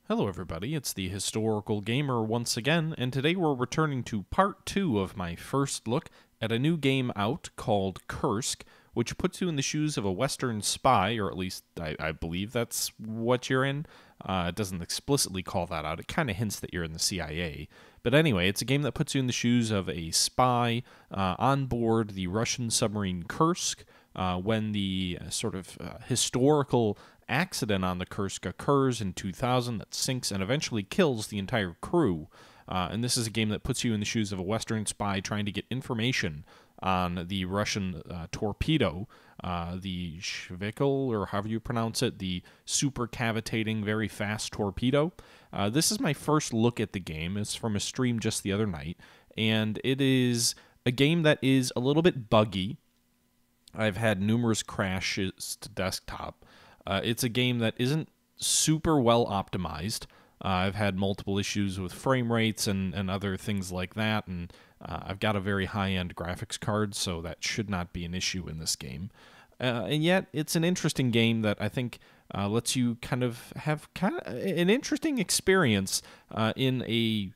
Hello everybody, it's the Historical Gamer once again, and today we're returning to part 2 of my first look at a new game out called Kursk, which puts you in the shoes of a Western spy, or at least I believe that's what you're in. It doesn't explicitly call that out, it kind of hints that you're in the CIA. But anyway, it's a game that puts you in the shoes of a spy on board the Russian submarine Kursk, when the historical accident on the Kursk occurs in 2000 that sinks and eventually kills the entire crew. And this is a game that puts you in the shoes of a Western spy trying to get information on the Russian torpedo, the Shvikl, or however you pronounce it, the super cavitating, very fast torpedo. This is my first look at the game. It's from a stream just the other night, and it is a game that is a little bit buggy. I've had numerous crashes to desktop. It's a game that isn't super well optimized. I've had multiple issues with frame rates and other things like that, and I've got a very high-end graphics card, so that should not be an issue in this game. And yet, it's an interesting game that I think lets you kind of have an interesting experience in a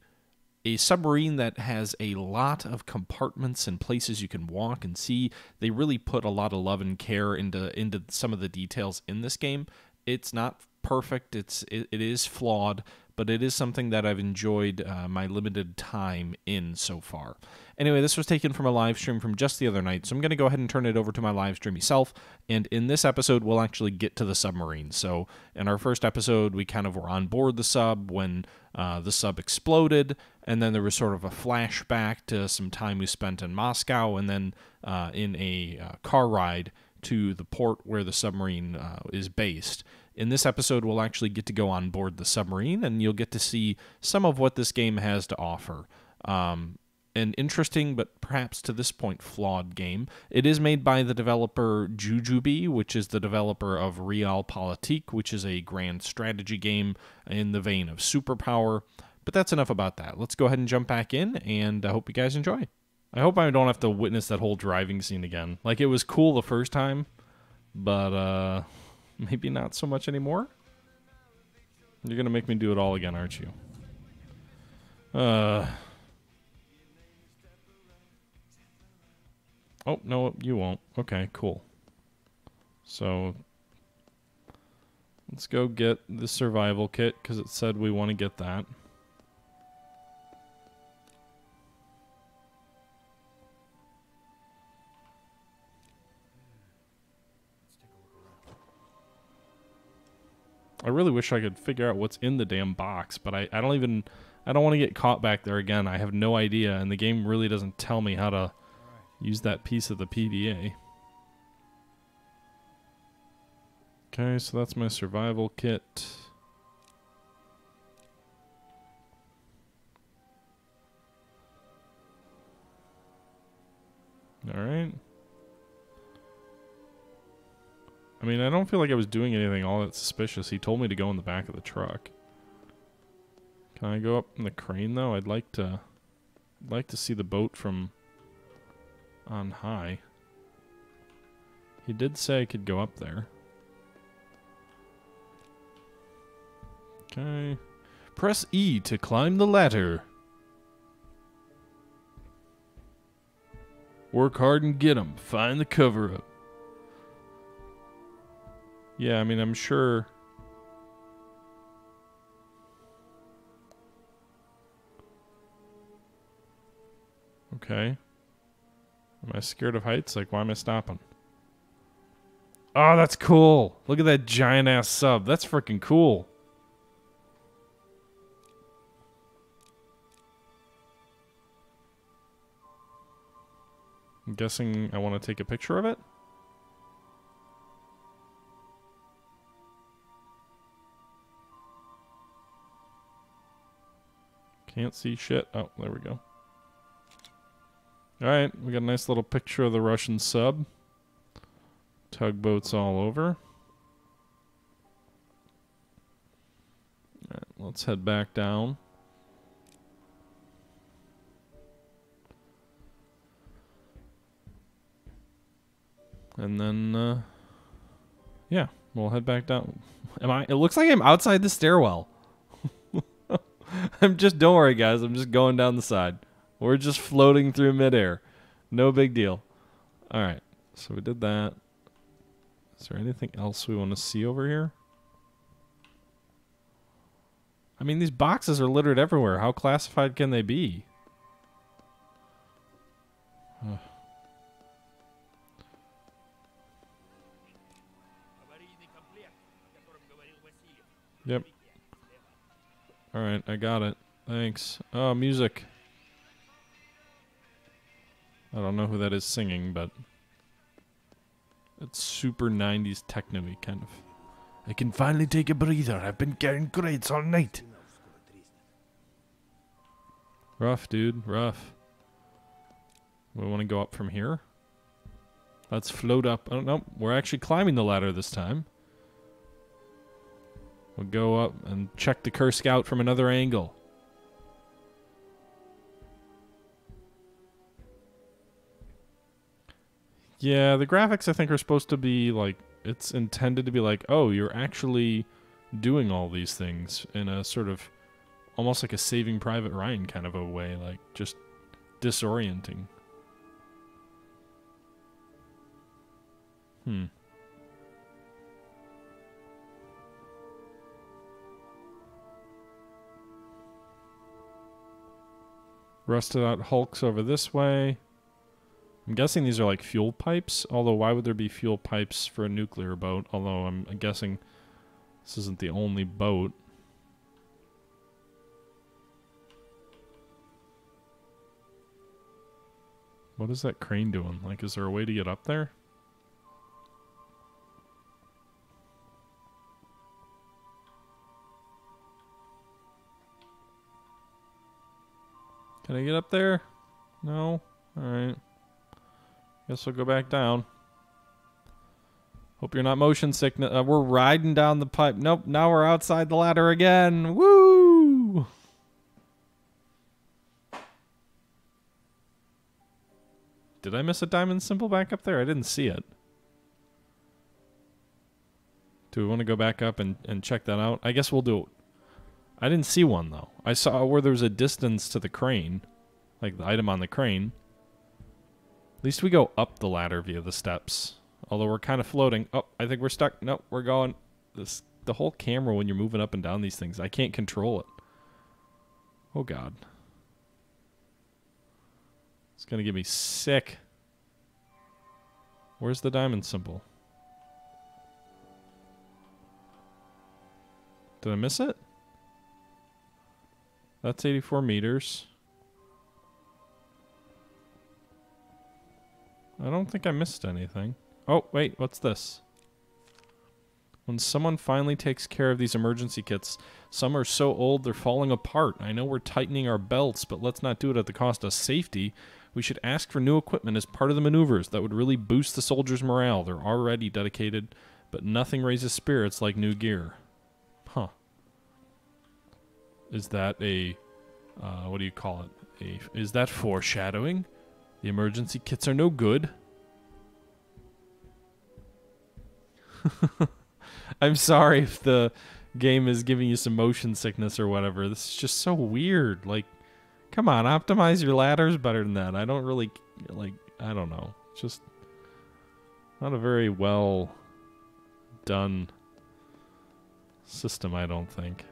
submarine that has a lot of compartments and places you can walk and see. They really put a lot of love and care into some of the details in this game. It's not perfect. It is flawed, but it is something that I've enjoyed my limited time in so far. Anyway, this was taken from a live stream from just the other night, so I'm going to go ahead and turn it over to my live stream myself, and in this episode, we'll actually get to the submarine. So in our first episode, we kind of were on board the sub when the sub exploded, and then there was sort of a flashback to some time we spent in Moscow, and then in a car ride to the port where the submarine is based. In this episode, we'll actually get to go on board the submarine, and you'll get to see some of what this game has to offer. An interesting, but perhaps to this point flawed game. It is made by the developer Jujubee, which is the developer of Real-Politiks, which is a grand strategy game in the vein of Superpower. But that's enough about that. Let's go ahead and jump back in, and I hope you guys enjoy. I hope I don't have to witness that whole driving scene again. Like, it was cool the first time, but maybe not so much anymore. You're going to make me do it all again, aren't you? Oh, no, you won't. Okay, cool. So, let's go get the survival kit, because it said we want to get that. I really wish I could figure out what's in the damn box, but I don't want to get caught back there again. I have no idea, and the game really doesn't tell me how to use that piece of the PDA. Okay, so that's my survival kit. Alright. I mean, I don't feel like I was doing anything all that suspicious. He told me to go in the back of the truck. Can I go up in the crane, though? I'd like to see the boat from on high. He did say I could go up there. Okay. Press E to climb the ladder. Work hard and get 'em. Find the cover-up. Yeah, I mean, I'm sure. Okay. Am I scared of heights? Like, why am I stopping? Oh, that's cool. Look at that giant-ass sub. That's freaking cool. I'm guessing I want to take a picture of it. Can't see shit. Oh, there we go. Alright, we got a nice little picture of the Russian sub. Tugboats all over. Alright, let's head back down. And then, yeah, we'll head back down. It looks like I'm outside the stairwell. Don't worry, guys. I'm just going down the side. We're just floating through midair. No big deal. All right. So we did that. Is there anything else we want to see over here? I mean, these boxes are littered everywhere. How classified can they be? Yep. Alright, I got it. Thanks. Oh, music. I don't know who that is singing, but it's super 90s techno-y kind of. I can finally take a breather. I've been carrying crates all night. Rough, dude. Rough. We want to go up from here? Let's float up. I don't know. We're actually climbing the ladder this time. We'll go up and check the Kursk out from another angle. Yeah, the graphics I think are supposed to be like, it's intended to be like, oh, you're actually doing all these things in a sort of, almost like a Saving Private Ryan kind of a way, like just disorienting. Rusted out hulks over this way. I'm guessing these are like fuel pipes, although why would there be fuel pipes for a nuclear boat? Although I'm guessing this isn't the only boat. What is that crane doing? Like, is there a way to get up there? Can I get up there? No? Alright. Guess we'll go back down. Hope you're not motion sickness. We're riding down the pipe. Nope, now we're outside the ladder again. Woo! Did I miss a diamond symbol back up there? I didn't see it. Do we want to go back up and check that out? I guess we'll do it. I didn't see one, though. I saw where there was a distance to the crane. Like the item on the crane. At least we go up the ladder via the steps. Although we're kind of floating. Oh, I think we're stuck. Nope, we're going. The whole camera when you're moving up and down these things, I can't control it. Oh, God. It's going to get me sick. Where's the diamond symbol? Did I miss it? That's 84 meters. I don't think I missed anything. Oh, wait, what's this? When someone finally takes care of these emergency kits, some are so old they're falling apart. I know we're tightening our belts, but let's not do it at the cost of safety. We should ask for new equipment as part of the maneuvers. That would really boost the soldiers' morale. They're already dedicated, but nothing raises spirits like new gear. Huh. Is that a, what do you call it? Is that foreshadowing? The emergency kits are no good. I'm sorry if the game is giving you some motion sickness or whatever. This is just so weird. Like, come on, optimize your ladders better than that. I don't really, like, I don't know. It's just not a very well done system, I don't think.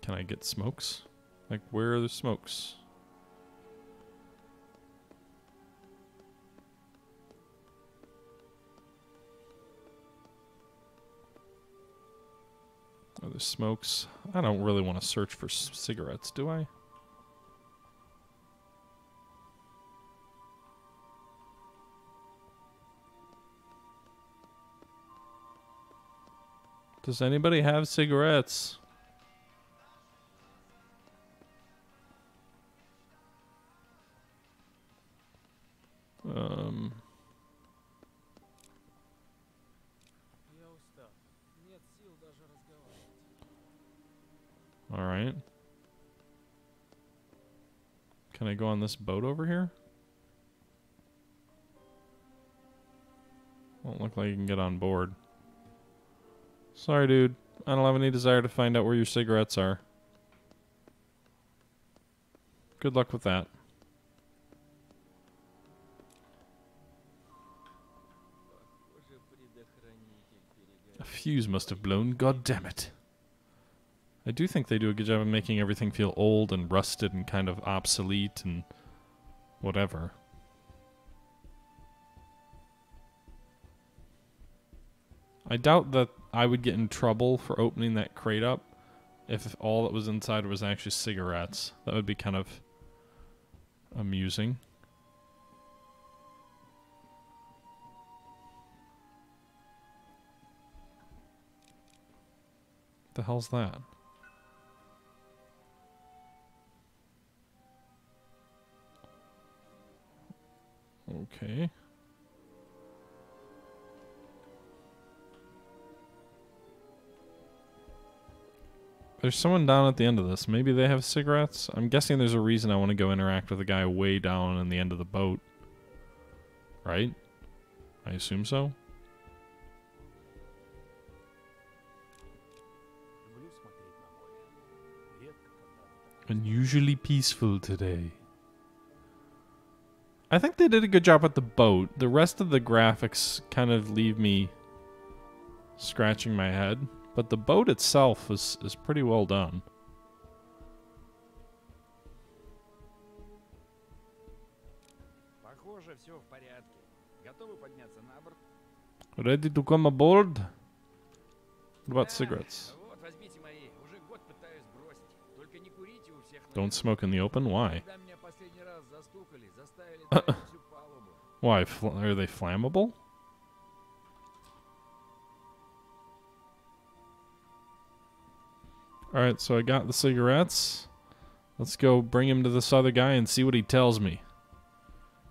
Can I get smokes? Like, where are the smokes? Are there smokes? I don't really want to search for cigarettes, do I? Does anybody have cigarettes? All right. Can I go on this boat over here? Won't look like you can get on board. Sorry, dude. I don't have any desire to find out where your cigarettes are. Good luck with that. A fuse must have blown. God damn it. I do think they do a good job of making everything feel old and rusted and kind of obsolete and whatever. I doubt that I would get in trouble for opening that crate up if all that was inside was actually cigarettes. That would be kind of amusing. What the hell's that? Okay. There's someone down at the end of this. Maybe they have cigarettes? I'm guessing there's a reason I want to go interact with the guy way down in the end of the boat. Right? I assume so. Unusually peaceful today. I think they did a good job at the boat. The rest of the graphics kind of leave me scratching my head. But the boat itself is pretty well done. Ready to come aboard? What about cigarettes? Don't smoke in the open? Why? Why? Are they flammable? Alright, so I got the cigarettes. Let's go bring him to this other guy and see what he tells me.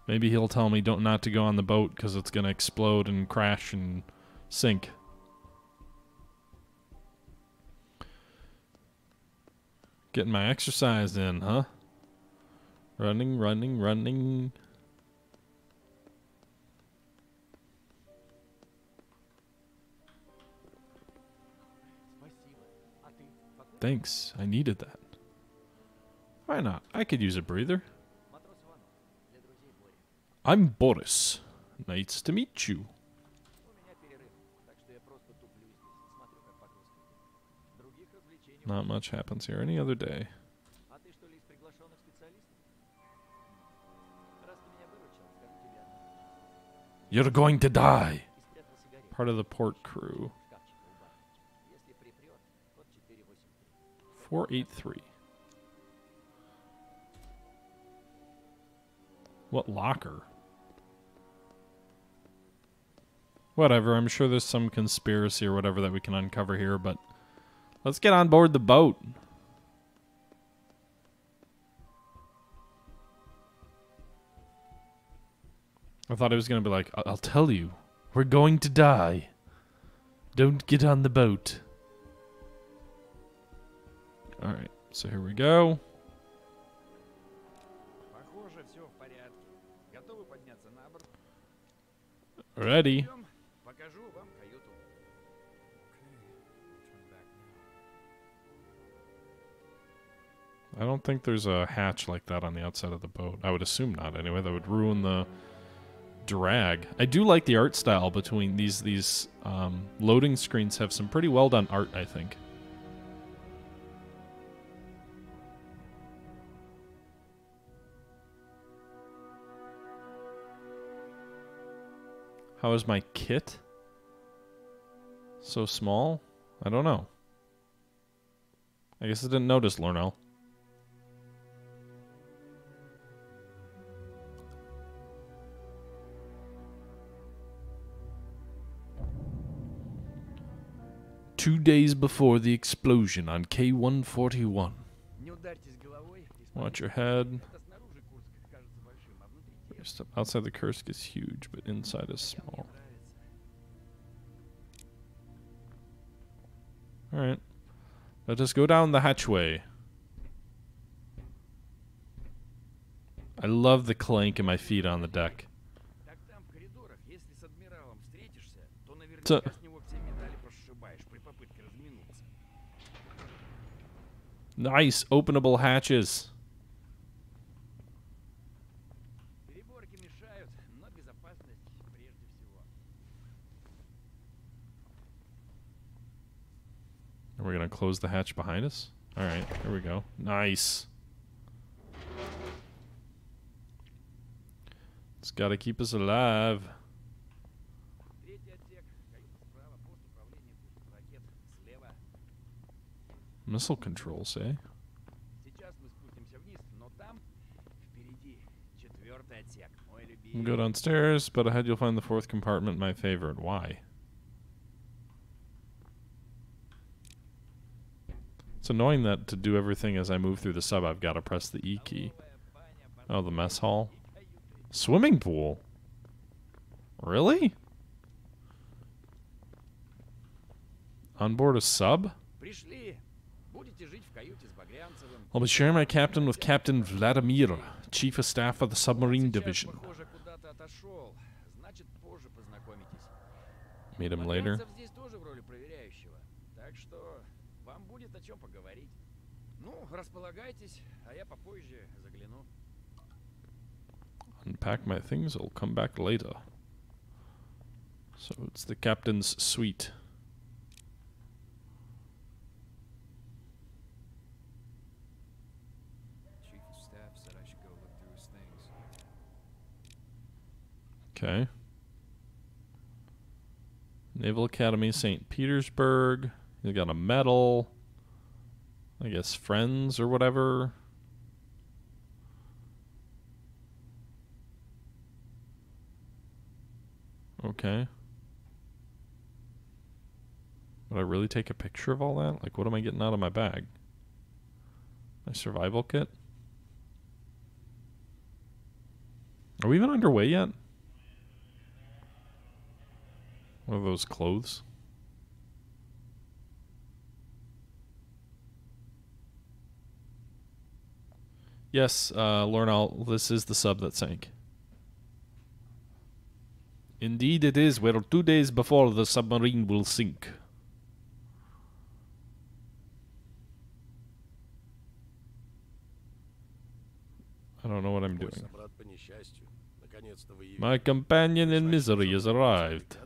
Maybe he'll tell me not to go on the boat because it's going to explode and crash and sink. Getting my exercise in, huh? Running, running, running. Thanks, I needed that. Why not? I could use a breather. I'm Boris. Nice to meet you. Not much happens here any other day. You're going to die. Part of the port crew. 483. What locker? Whatever, I'm sure there's some conspiracy or whatever that we can uncover here, but let's get on board the boat. I thought it was going to be like, I'll tell you, we're going to die. Don't get on the boat. Alright, so here we go. Ready. I don't think there's a hatch like that on the outside of the boat. I would assume not anyway. That would ruin the drag. I do like the art style between these loading screens. Have some pretty well done art, I think. How is my kit so small? I don't know. I guess I didn't notice, Lornell. Two days before the explosion on K-141. Watch your head. Outside the Kursk is huge, but inside is small. Alright. Let us go down the hatchway. I love the clank of my feet on the deck. So, nice openable hatches. And we're gonna close the hatch behind us. All right, here we go. Nice. It's gotta keep us alive. Missile controls, eh? We'll go downstairs, but ahead you'll find the fourth compartment my favorite. Why? It's annoying that to do everything as I move through the sub, I've got to press the E key. Oh, the mess hall. Swimming pool? Really? On board a sub? I'll be sharing my captain with Captain Vladimir, Chief of Staff of the Submarine Division. Meet him later. Unpack my things, I'll come back later. So it's the captain's suite. Chief of Staff said I should go look through his things. Okay. Naval Academy, St. Petersburg. He's got a medal. I guess friends or whatever. Okay. Would I really take a picture of all that? Like, what am I getting out of my bag? My survival kit? Are we even underway yet? What are those clothes? Yes, Lornal, this is the sub that sank. Indeed it is. We're 2 days before the submarine will sink. I don't know what I'm doing. My companion in misery has arrived.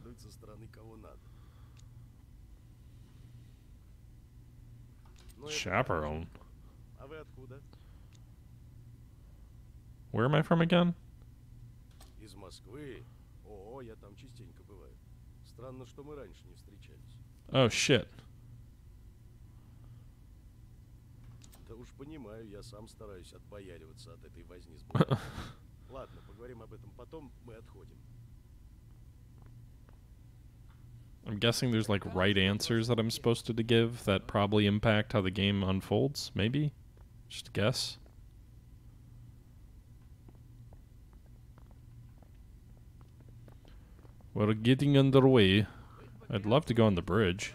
Chaperone. Where am I from again? Из Москвы. О, я там частенько бываю. Странно, что мы раньше не встречались. Oh shit. Да уж понимаю, я сам стараюсь отбояриваться от этой возни с бумагой. Ладно, поговорим об этом потом, мы отходим. I'm guessing there's like right answers that I'm supposed to give that probably impact how the game unfolds, maybe? Just a guess. We're getting underway. I'd love to go on the bridge.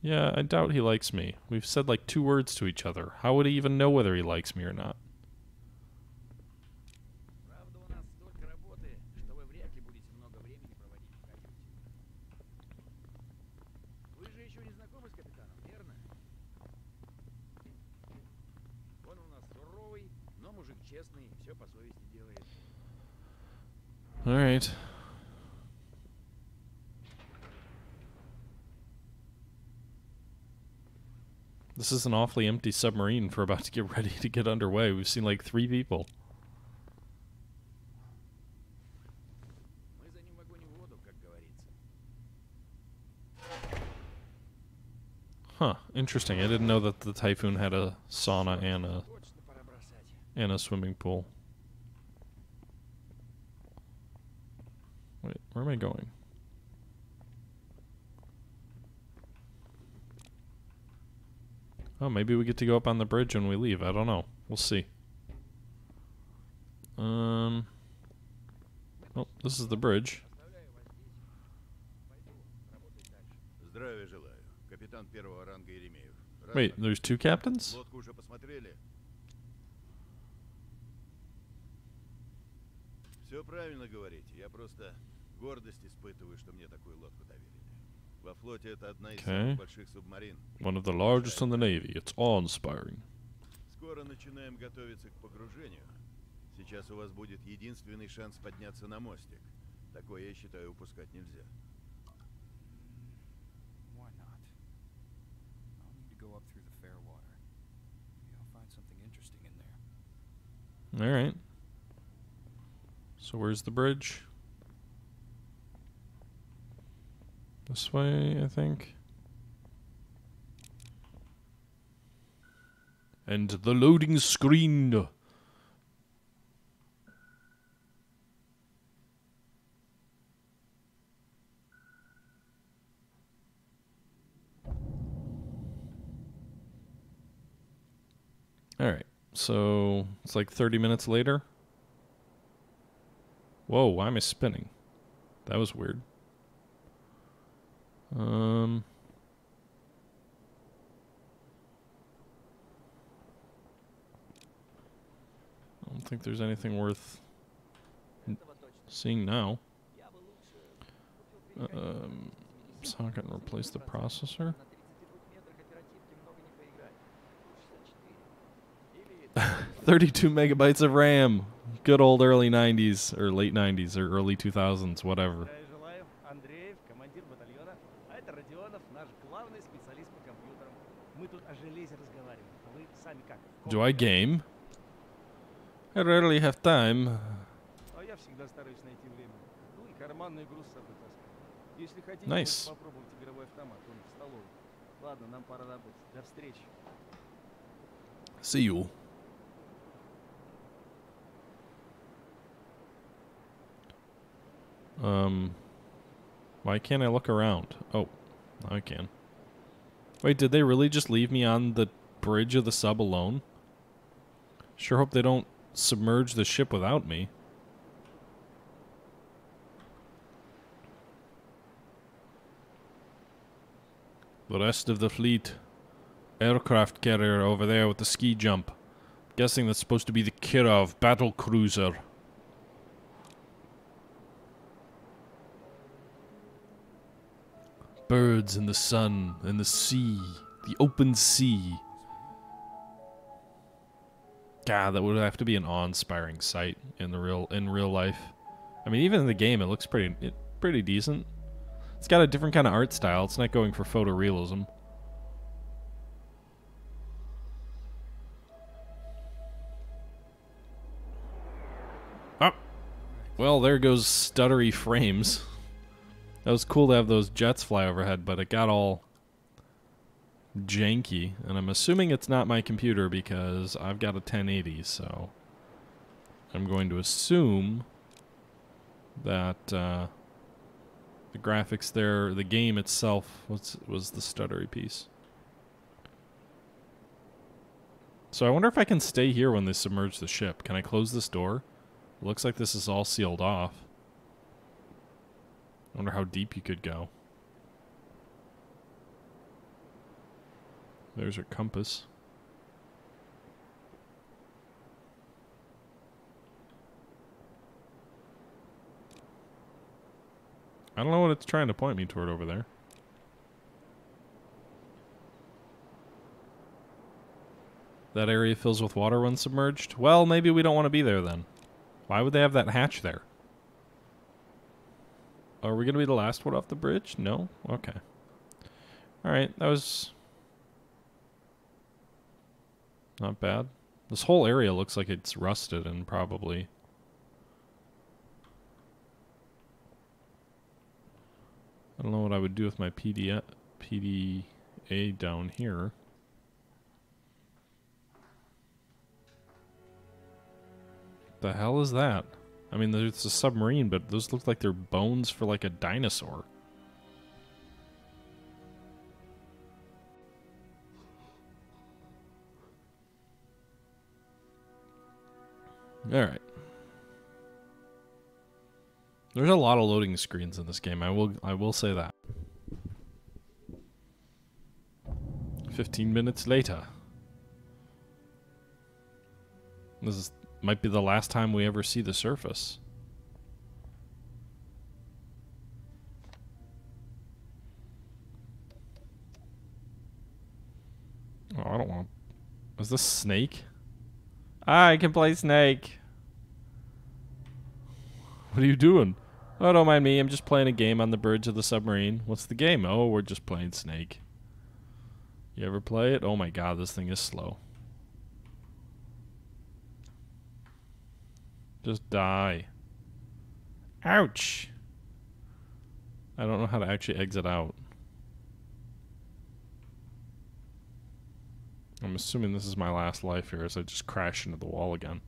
Yeah, I doubt he likes me. We've said like 2 words to each other. How would he even know whether he likes me or not? All right. This is an awfully empty submarine for about to get ready to get underway. We've seen like 3 people. Huh, interesting. I didn't know that the Typhoon had a sauna and a swimming pool. Wait, where am I going? Oh, maybe we get to go up on the bridge when we leave. I don't know. We'll see. Oh, this is the bridge. Здравия желаю. Капитан первого ранга Еремеев. Wait, there's two captains? Лодку уже посмотрели? Все правильно говорите. Я просто гордость испытываю, что мне такую лодку доверили. Во флоте это одна из самых больших субмарин. One of the largest in the Navy. It's awe-inspiring. Скоро начинаем готовиться к погружению. Сейчас у вас будет единственный шанс подняться на мостик. Такое, я считаю, упускать нельзя. Why not? I'll need to go up through the fair water. Maybe I'll find something interesting in there. Alright. So where's the bridge? This way, I think. And the loading screen. Alright, so it's like 30 minutes later. Whoa, why am I spinning? That was weird. I don't think there's anything worth seeing now. Socket and replace the processor. 32 megabytes of RAM. Good old early 90s, or late 90s, or early 2000s, whatever. Do I game? I rarely have time. Nice. See you. Why can't I look around? Oh, now I can. Wait, did they really just leave me on the bridge of the sub alone? Sure hope they don't submerge the ship without me. The rest of the fleet. Aircraft carrier over there with the ski jump. Guessing that's supposed to be the Kirov battle cruiser. Birds in the sun, and the sea. The open sea. God, that would have to be an awe-inspiring sight in real life. I mean, even in the game, it looks pretty decent. It's got a different kind of art style. It's not going for photorealism. Oh, well, there goes stuttery frames. That was cool to have those jets fly overhead, but it got all janky, and I'm assuming it's not my computer because I've got a 1080, so I'm going to assume that the graphics there, the game itself was the stuttery piece. So I wonder if I can stay here when they submerge the ship. Can I close this door? It looks like this is all sealed off. I wonder how deep you could go. There's our compass. I don't know what it's trying to point me toward over there. That area fills with water when submerged? Well, maybe we don't want to be there then. Why would they have that hatch there? Are we going to be the last one off the bridge? No? Okay. Alright, that was not bad. This whole area looks like it's rusted and probably... I don't know what I would do with my PDA down here. The hell is that? I mean, there's a submarine, but those look like they're bones for like a dinosaur. Alright. There's a lot of loading screens in this game, I will say that. 15 minutes later. Might be the last time we ever see the surface. Oh, I don't want... Is this Snake? I can play Snake. What are you doing? Oh, don't mind me. I'm just playing a game on the bridge of the submarine. What's the game? Oh, we're just playing Snake. You ever play it? Oh my god, this thing is slow. Just die. Ouch! I don't know how to actually exit out. I'm assuming this is my last life here as I just crash into the wall again.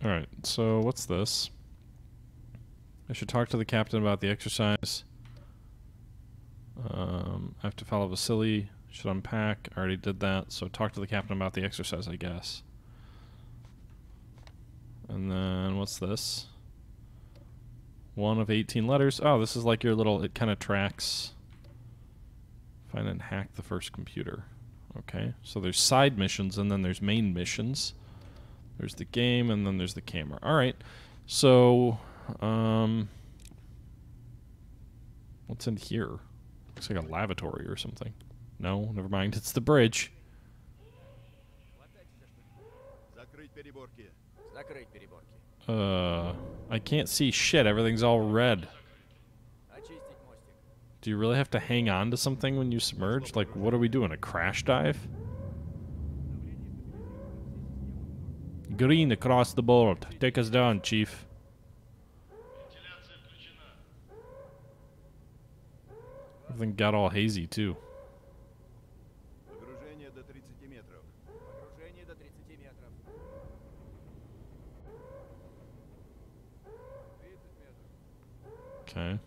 Alright, so what's this? I should talk to the captain about the exercise. I have to follow Vasily. Should unpack. I already did that, so talk to the captain about the exercise, I guess. And then, what's this? 1 of 18 letters. Oh, this is like your little, it kind of tracks. Find and hack the first computer. Okay, so there's side missions and then there's main missions. There's the game and then there's the camera. Alright, so, what's in here? Looks like a lavatory or something. No, never mind, it's the bridge. I can't see shit, everything's all red. Do you really have to hang on to something when you submerge? Like, what are we doing, a crash dive? Green across the board. Take us down, Chief. Everything got all hazy, too. Okay.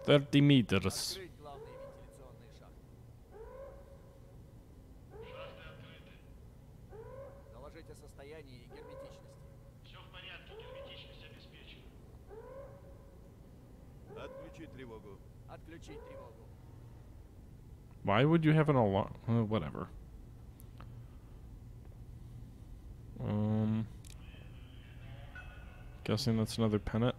30 meters. Why would you have an alarm? Whatever. Guessing that's another pennant.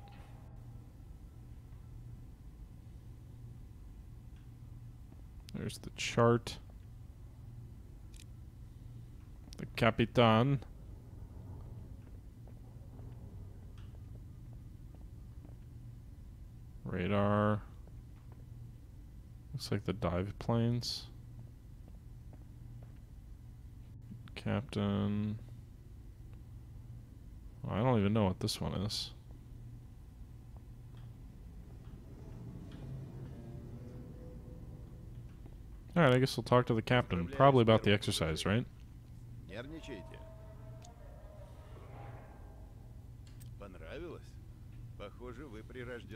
There's the chart. The Capitan. Radar. Looks like the dive planes. Captain. I don't even know what this one is. Alright, I guess we'll talk to the captain. Probably about the exercise, right?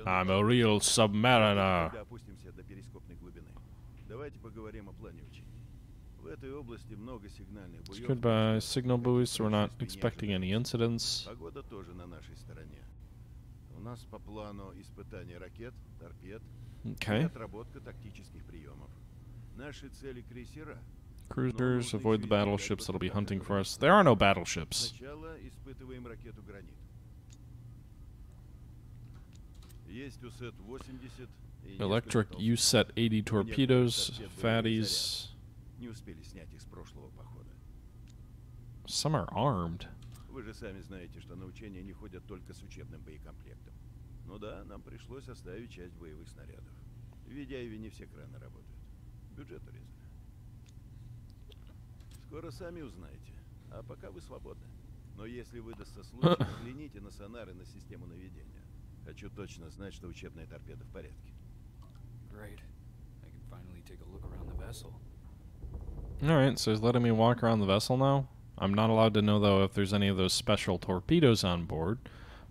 I'm a real submariner. It's goodbye. Signal buoys, so we're not expecting any incidents. Okay. Cruisers, avoid the battleships that'll be hunting for us. There are no battleships. Electric U-set 80 torpedoes, fatties. Some are armed. Вы же сами знаете, что на учения не ходят только с учебным боекомплектом. Ну да, нам пришлось оставить часть боевых снарядов. В Видяеве не все краны работают. Бюджет урезали. Скоро сами узнаете. А пока вы свободны. Но если выдастся случай, взгляните на сонары на систему наведения. Хочу точно знать, что учебная торпеда в порядке. Great. I can finally take a look around the vessel. Alright, so he's letting me walk around the vessel now. I'm not allowed to know, though, if there's any of those special torpedoes on board.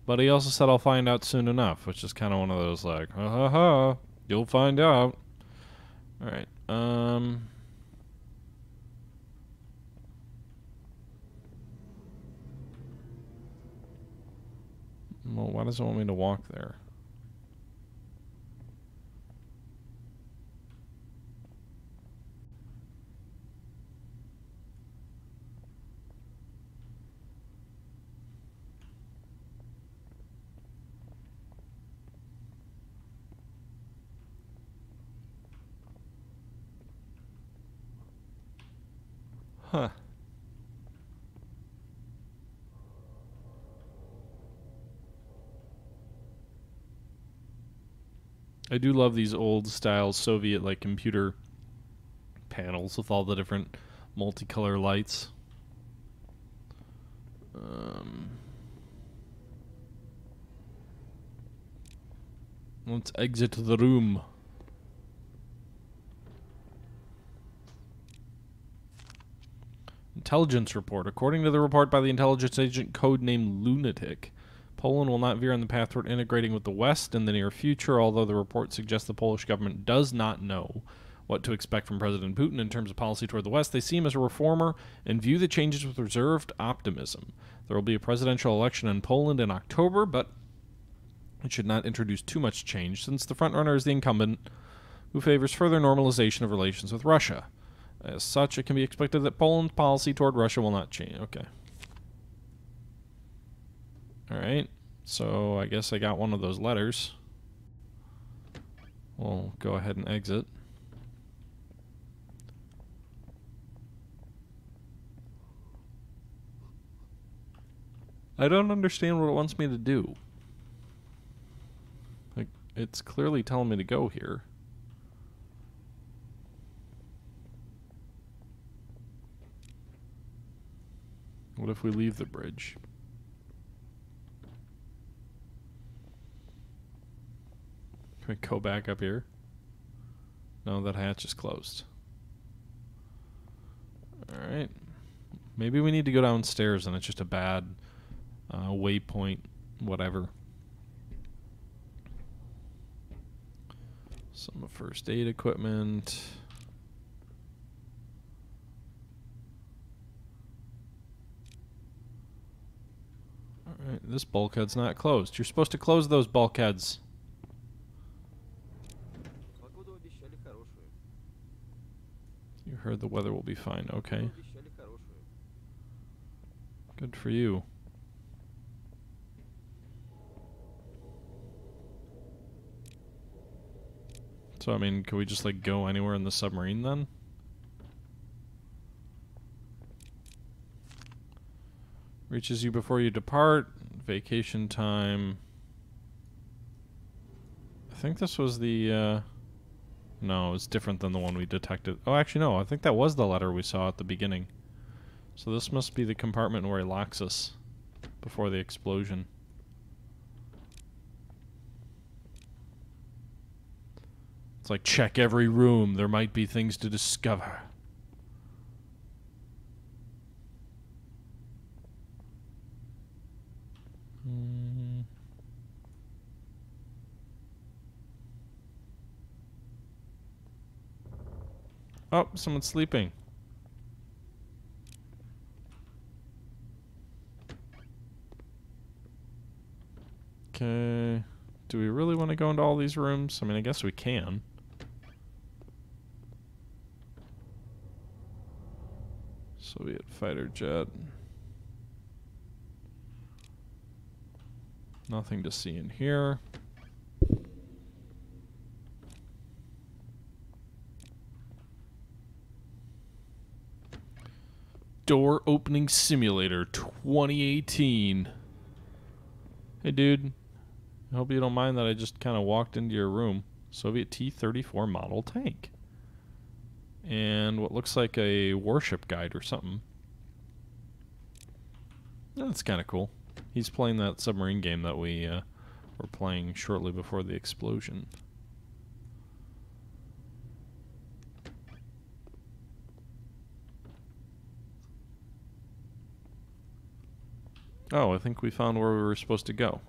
But he also said I'll find out soon enough, which is kind of one of those, like, ha ha ha, you'll find out. Alright, Well, why does it want me to walk there? Huh. I do love these old style Soviet like computer panels with all the different multicolor lights. Let's exit the room. Intelligence report. According to the report by the intelligence agent codenamed Lunatic, Poland will not veer on the path toward integrating with the West in the near future, although the report suggests the Polish government does not know what to expect from President Putin in terms of policy toward the West. They see him as a reformer and view the changes with reserved optimism. There will be a presidential election in Poland in October, but it should not introduce too much change, since the frontrunner is the incumbent, who favors further normalization of relations with Russia. As such, it can be expected that Poland's policy toward Russia will not change. Okay. Alright, so I guess I got one of those letters. We'll go ahead and exit. I don't understand what it wants me to do. Like, it's clearly telling me to go here. What if we leave the bridge? Can we go back up here? No, that hatch is closed. Alright. Maybe we need to go downstairs and it's just a bad waypoint, whatever. Some first aid equipment. Alright, this bulkhead's not closed. You're supposed to close those bulkheads. You heard the weather will be fine. Okay. Good for you. So, I mean, can we just, like, go anywhere in the submarine, then? Reaches you before you depart. Vacation time. I think this was the, no, it's different than the one we detected. Oh, actually, no. I think that was the letter we saw at the beginning. So this must be the compartment where he locks us before the explosion. It's like, check every room. There might be things to discover. Oh, someone's sleeping. Okay. Do we really want to go into all these rooms? I mean, I guess we can. Soviet fighter jet. Nothing to see in here. Door opening simulator 2018. Hey dude, I hope you don't mind that I just kind of walked into your room. Soviet T-34 model tank. And what looks like a warship guide or something. That's kind of cool. He's playing that submarine game that we were playing shortly before the explosion. Oh, I think we found where we were supposed to go.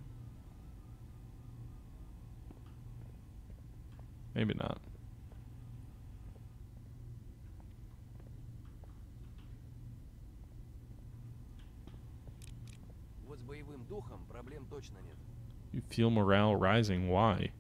Maybe not. боевым духом, проблем точно нет. You feel morale rising. Why?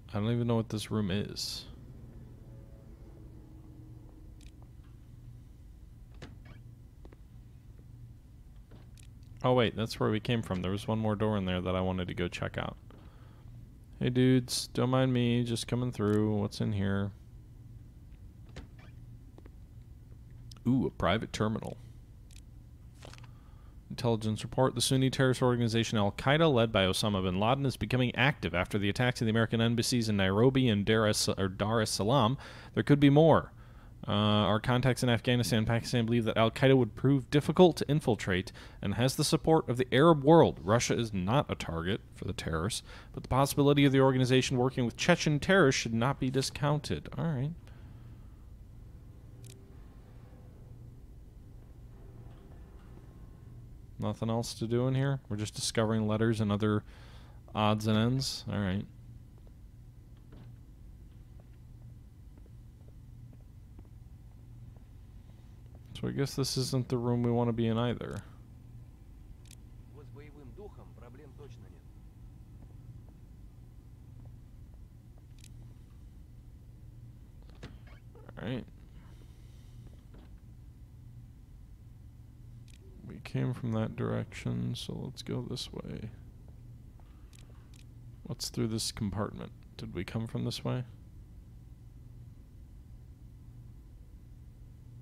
I don't even know what this room is. Oh wait, that's where we came from. There was one more door in there that I wanted to go check out. Hey dudes, don't mind me, just coming through. What's in here? Ooh, a private terminal. Intelligence report. The Sunni terrorist organization Al-Qaeda, led by Osama bin Laden, is becoming active after the attacks in the American embassies in Nairobi and Dar es Salaam. There could be more. Our contacts in Afghanistan and Pakistan believe that Al-Qaeda would prove difficult to infiltrate and has the support of the Arab world. Russia is not a target for the terrorists, but the possibility of the organization working with Chechen terrorists should not be discounted. All right. Nothing else to do in here? We're just discovering letters and other odds and ends? Alright. So I guess this isn't the room we want to be in either. Вот с боевым духом проблем точно нет. Alright. We came from that direction, so let's go this way. What's through this compartment? Did we come from this way?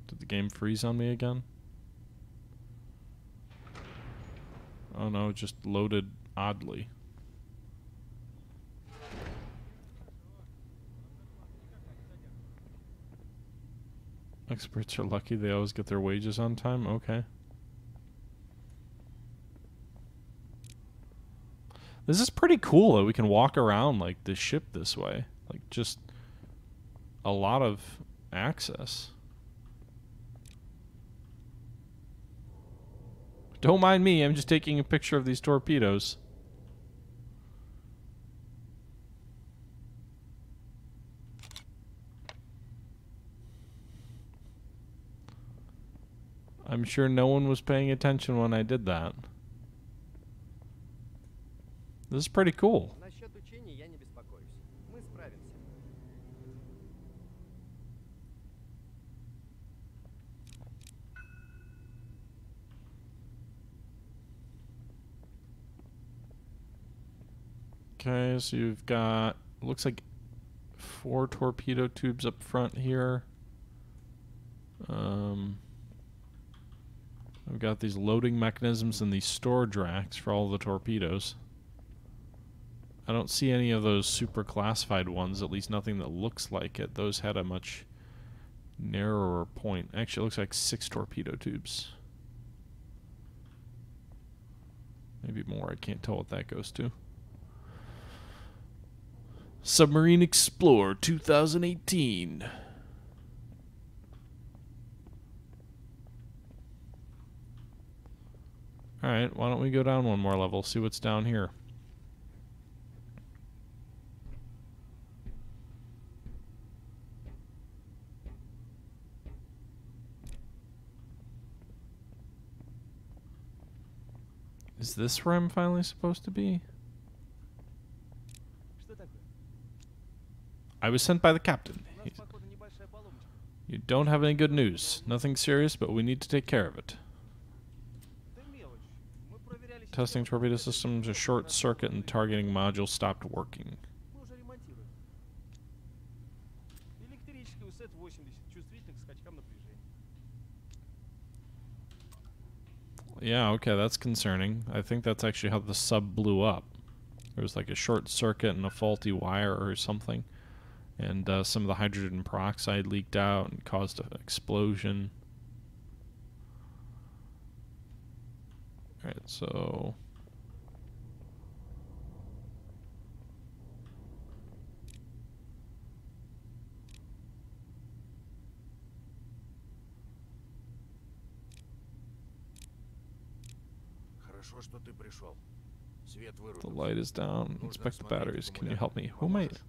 Did the game freeze on me again? Oh no, it just loaded oddly. Experts are lucky they always get their wages on time? Okay. This is pretty cool that we can walk around like this ship this way. Like just a lot of access. Don't mind me, I'm just taking a picture of these torpedoes. I'm sure no one was paying attention when I did that. This is pretty cool. Насчет учений я не беспокоюсь. Мы справимся. Okay, so you've got, looks like 4 torpedo tubes up front here. We've got these loading mechanisms and these storage racks for all the torpedoes. I don't see any of those super classified ones, at least nothing that looks like it. Those had a much narrower point. Actually, it looks like 6 torpedo tubes. Maybe more, I can't tell what that goes to. Submarine Explorer 2018. Alright, why don't we go down one more level, see what's down here. Is this where I'm finally supposed to be? Что такое? I was sent by the captain. У нас, походу, небольшая поломочка. You don't have any good news. Nothing serious, but we need to take care of it. Да мелочь. Мы проверяли Testing torpedo systems, a short circuit and targeting module stopped working. Мы уже ремонтируем. Электрический УСЭТ 80, чувствительный к скачкам напряжения. Yeah, okay, that's concerning. I think that's actually how the sub blew up. There was like a short circuit and a faulty wire or something. And some of the hydrogen peroxide leaked out and caused an explosion. Alright, so... Хорошо, что ты пришел. Свет The вырубился. light is down. Нужно Inspect the осмотреть batteries. Can you аккумулятор. help me? Who am I? Поможешь?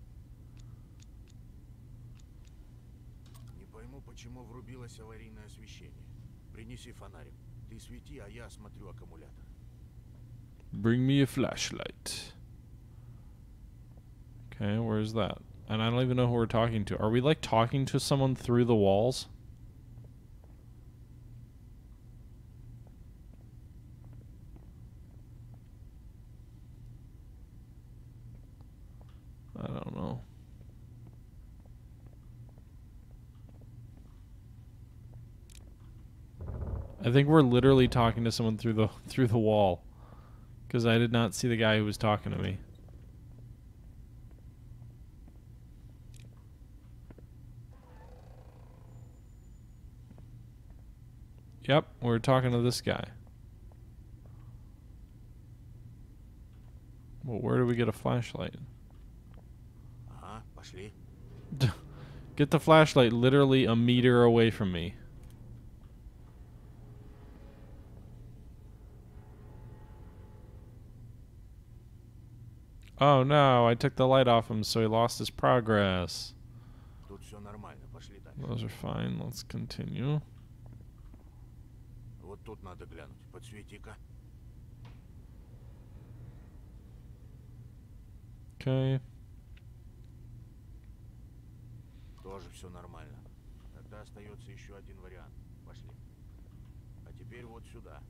Не пойму, почему врубилось аварийное освещение. Принеси фонарик. Ты свети, а я осмотрю аккумулятор. Bring me a flashlight. Okay, where's that? And I don't even know who we're talking to. Are we like talking to someone through the walls? I don't know. I think we're literally talking to someone through the wall, because I did not see the guy who was talking to me. Yep, we're talking to this guy. Well, where do we get a flashlight? Ага, пошли. Get the flashlight literally a meter away from me. Oh no, I took the light off him, so he lost his progress. Тут все нормально, пошли дальше. Those are fine. Let's continue. Вот тут надо глянуть. Подсвети-ка. Okay. Тоже все нормально. Тогда остается еще один вариант. Пошли. А теперь вот сюда.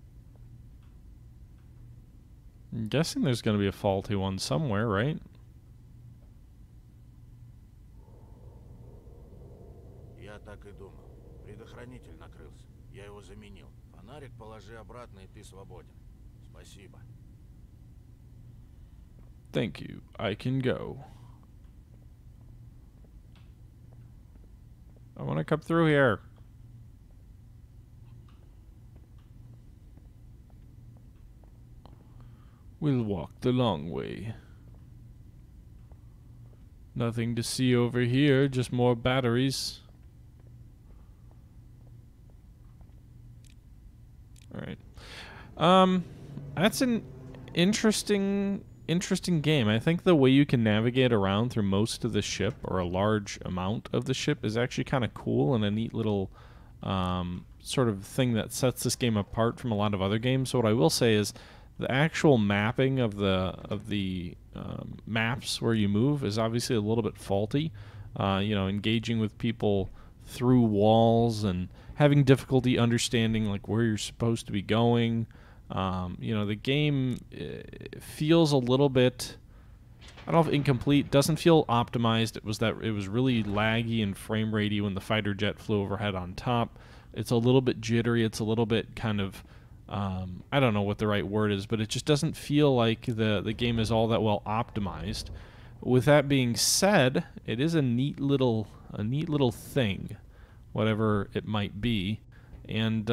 I'm guessing there's going to be a faulty one somewhere, right? Я так и думал. Предохранитель накрылся. Я его заменил. Фонарик положи обратно, и ты свободен. Спасибо. Thank you. I can go. I want to come through here. We'll walk the long way. Nothing to see over here, just more batteries. Alright. That's an interesting game. I think the way you can navigate around through most of the ship, or a large amount of the ship, is actually kind of cool and a neat little sort of thing that sets this game apart from a lot of other games. So what I will say is the actual mapping of the maps where you move is obviously a little bit faulty. You know, engaging with people through walls and having difficulty understanding like where you're supposed to be going. You know, the game feels a little bit, I don't know if incomplete, doesn't feel optimized. It was really laggy and frame ratey when the fighter jet flew overhead on top. It's a little bit jittery. It's a little bit kind of, I don't know what the right word is, but it just doesn't feel like the game is all that well optimized. With that being said, it is a neat little thing, whatever it might be. And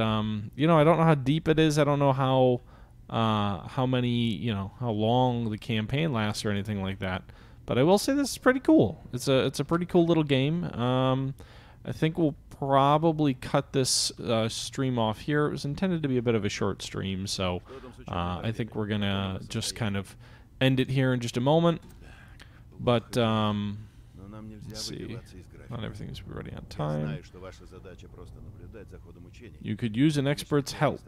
you know, I don't know how deep it is. I don't know how many, you know, how long the campaign lasts or anything like that. But I will say this is pretty cool. It's a pretty cool little game. I think we'll probably cut this stream off here. It was intended to be a bit of a short stream, so I think we're gonna just kind of end it here in just a moment. But let's see. Not everything is ready on time. You could use an expert's help.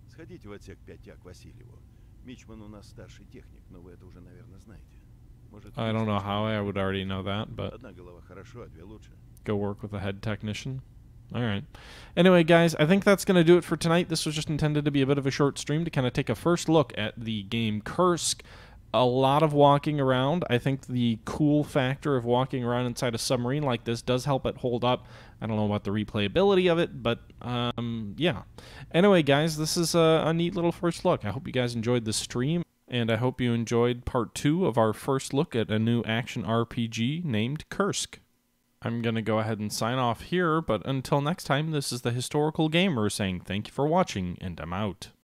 Сходите в отсек 5А к Васильеву. Мичман у нас старший техник, но вы это уже, наверное, знаете. I don't know how I would already know that, but Одна голова хорошо, а две лучше. Go work with a head technician. All right. Anyway, guys, I think that's going to do it for tonight. This was just intended to be a bit of a short stream to kind of take a first look at the game Kursk. A lot of walking around. I think the cool factor of walking around inside a submarine like this does help it hold up. I don't know about the replayability of it, but yeah. Anyway, guys, this is a neat little first look. I hope you guys enjoyed the stream, and I hope you enjoyed part 2 of our first look at a new action RPG named Kursk. I'm going to go ahead and sign off here, but until next time, this is the Historical Gamer saying thank you for watching, and I'm out.